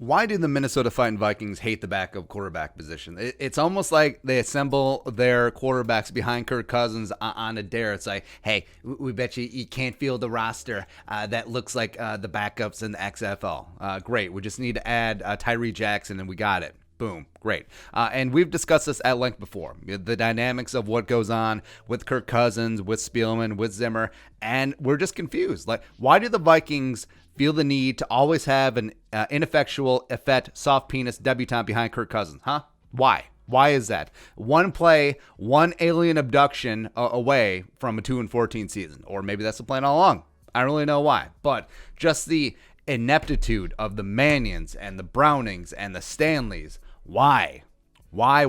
Why do the Minnesota Vikings hate the backup quarterback position? It's almost like they assemble their quarterbacks behind Kirk Cousins on a dare. It's like, hey, we bet you can't field the roster that looks like the backups in the XFL. Great. We just need to add Tyree Jackson and we got it. Boom. Great. And we've discussed this at length before. The dynamics of what goes on with Kirk Cousins, with Spielman, with Zimmer, and we're just confused. Like, why do the Vikings feel the need to always have an ineffectual, effete, soft penis debutante behind Kirk Cousins? Huh? Why? Why is that? One play, one alien abduction away from a 2-14 season. Or maybe that's the plan all along. I don't really know why. But just the ineptitude of the Mannions and the Brownings and the Stanleys. Why? Why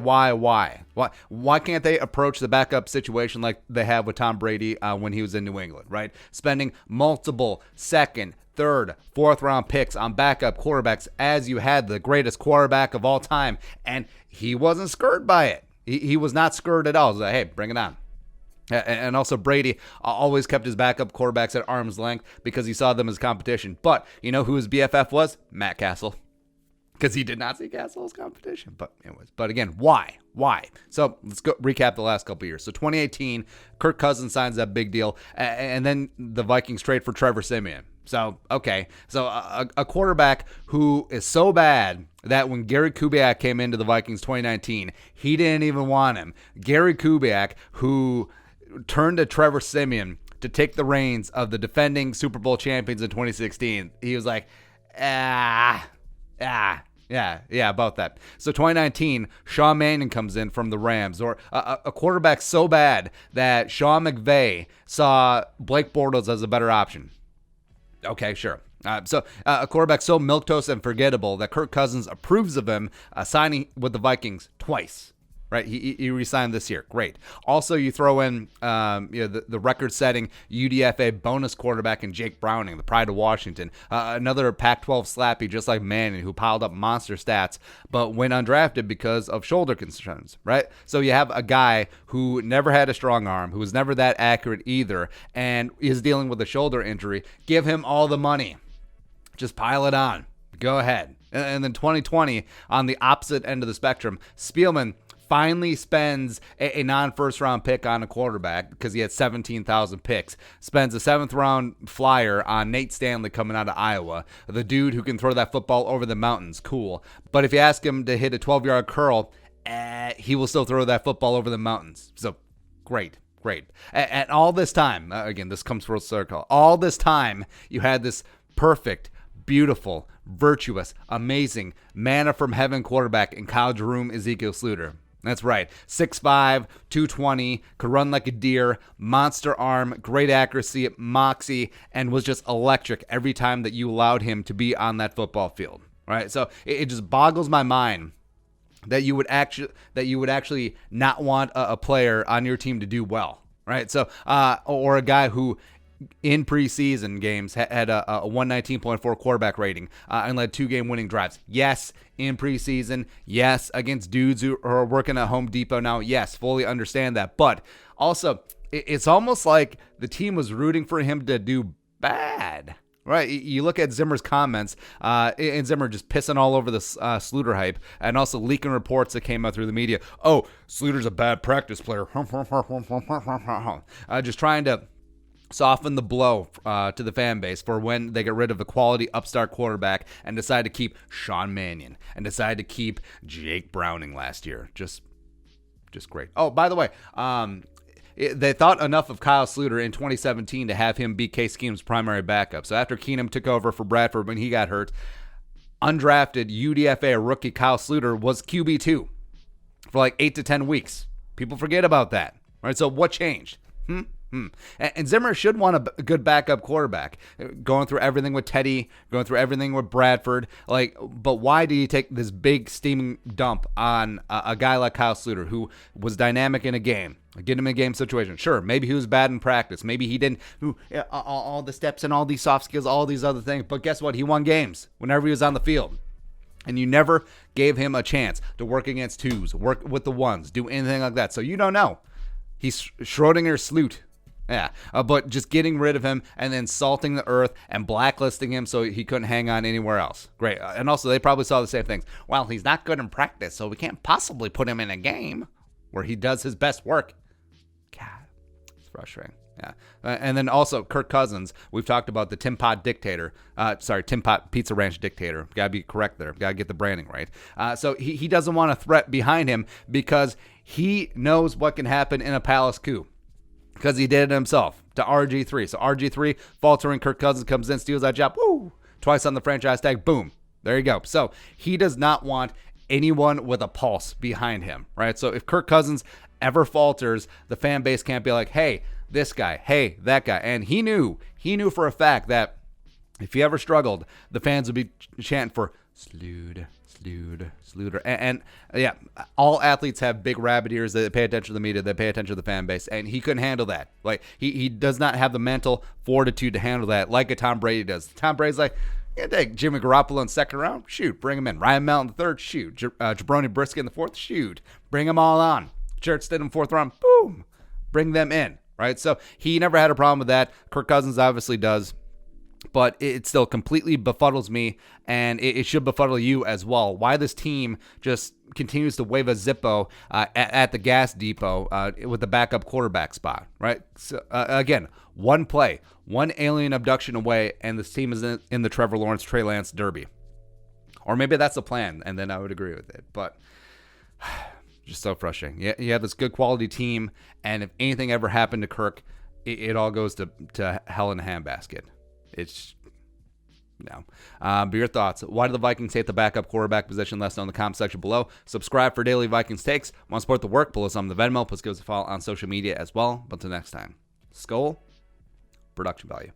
can't they approach the backup situation like they have with Tom Brady when he was in New England, right? Spending multiple second, third, fourth round picks on backup quarterbacks as you had the greatest quarterback of all time, and he wasn't scared by it. He was not scared at all. He was like, hey, bring it on. And also Brady always kept his backup quarterbacks at arm's length because he saw them as competition. But you know who his BFF was? Matt Castle. Because he did not see Castle as competition. But anyways, but again, why? So let's go recap the last couple of years. So 2018, Kirk Cousins signs that big deal. And then the Vikings trade for Trevor Siemian. So, okay. So a quarterback who is so bad that when Gary Kubiak came into the Vikings 2019, he didn't even want him. Gary Kubiak, who turned to Trevor Siemian to take the reins of the defending Super Bowl champions in 2016. He was like, yeah, about that. So 2019, Sean Mannion comes in from the Rams, or a quarterback so bad that Sean McVay saw Blake Bortles as a better option. Okay, sure. So a quarterback so milquetoast and forgettable that Kirk Cousins approves of him signing with the Vikings twice. Right, he re-signed this year. Great. Also, you throw in the record-setting UDFA bonus quarterback in Jake Browning, the pride of Washington. Another Pac-12 slappy just like Manning, who piled up monster stats, but went undrafted because of shoulder concerns. Right. So you have a guy who never had a strong arm, who was never that accurate either, and is dealing with a shoulder injury. Give him all the money. Just pile it on. Go ahead. And then 2020, on the opposite end of the spectrum, Spielman finally spends a non-first round pick on a quarterback because he had 17,000 picks. Spends a 7th round flyer on Nate Stanley coming out of Iowa. The dude who can throw that football over the mountains. Cool. But if you ask him to hit a 12-yard curl, he will still throw that football over the mountains. So great. And all this time, again, this comes full circle. All this time, you had this perfect, beautiful, virtuous, amazing, manna from heaven quarterback in Kyle Jerome Ezekiel Sluter. That's right. 6'5", 220, could run like a deer, monster arm, great accuracy, moxie, and was just electric every time that you allowed him to be on that football field. Right? So it just boggles my mind that you would actually not want a player on your team to do well. Right? So or a guy who in preseason games had a 119.4 quarterback rating and led 2-game winning drives. Yes, in preseason. Yes, against dudes who are working at Home Depot now. Yes, fully understand that. But also, it's almost like the team was rooting for him to do bad. Right, you look at Zimmer's comments, and Zimmer just pissing all over the Sluter hype, and also leaking reports that came out through the media. Oh, Sluter's a bad practice player. Just trying to soften the blow to the fan base for when they get rid of the quality upstart quarterback and decide to keep Sean Mannion and decide to keep Jake Browning last year. Just great. Oh, by the way, they thought enough of Kyle Sluter in 2017 to have him be Case Keenum's primary backup. So after Keenum took over for Bradford when he got hurt, undrafted UDFA rookie Kyle Sluter was QB2 for like 8 to 10 weeks. People forget about that. Right? So what changed? And Zimmer should want a good backup quarterback, going through everything with Teddy, going through everything with Bradford. But why did he take this big steaming dump on a guy like Kyle Sluter, who was dynamic in a game, get him in a game situation? Sure, maybe he was bad in practice, maybe he didn't all the steps and all these soft skills, all these other things. But guess what? He won games whenever he was on the field. And you never gave him a chance to work against twos, work with the ones, do anything like that. So you don't know. He's Schrodinger's Sloot. Yeah, but just getting rid of him and then salting the earth and blacklisting him so he couldn't hang on anywhere else. Great. And also, they probably saw the same things. Well, he's not good in practice, so we can't possibly put him in a game where he does his best work. God, it's frustrating. Yeah. And then also, Kirk Cousins, we've talked about the Tim Pot dictator. Tim Pot Pizza Ranch dictator. Got to be correct there. Got to get the branding right. So he doesn't want a threat behind him because he knows what can happen in a palace coup. Because he did it himself to RG3. So RG3 faltering, Kirk Cousins comes in, steals that job. Woo! Twice on the franchise tag. Boom. There you go. So he does not want anyone with a pulse behind him, right? So if Kirk Cousins ever falters, the fan base can't be like, hey, this guy, hey, that guy. And he knew for a fact that if he ever struggled, the fans would be chanting for Slood. And yeah, all athletes have big rabbit ears. They pay attention to the media. They pay attention to the fan base. And he couldn't handle that. Like, he does not have the mental fortitude to handle that like a Tom Brady does. Tom Brady's like, yeah, take Jimmy Garoppolo in the second round. Shoot, bring him in. Ryan Mallett in the third. Shoot. Jabroni Brisket in the fourth. Shoot. Bring them all on. Jarrett Stidham fourth round. Boom. Bring them in. Right? So he never had a problem with that. Kirk Cousins obviously does. But it still completely befuddles me, and it should befuddle you as well. Why this team just continues to wave a Zippo at the gas depot with the backup quarterback spot, right? So, again, one play, one alien abduction away, and this team is in the Trevor Lawrence, Trey Lance derby. Or maybe that's the plan, and then I would agree with it. But just so frustrating. You have this good quality team, and if anything ever happened to Kirk, it all goes to hell in a handbasket. It's no. But your thoughts. Why do the Vikings hate the backup quarterback position? Let us know in the comment section below. Subscribe for daily Vikings takes. Want to support the work? Pull us on the Venmo. Plus give us a follow on social media as well. But until next time, Skol, production value.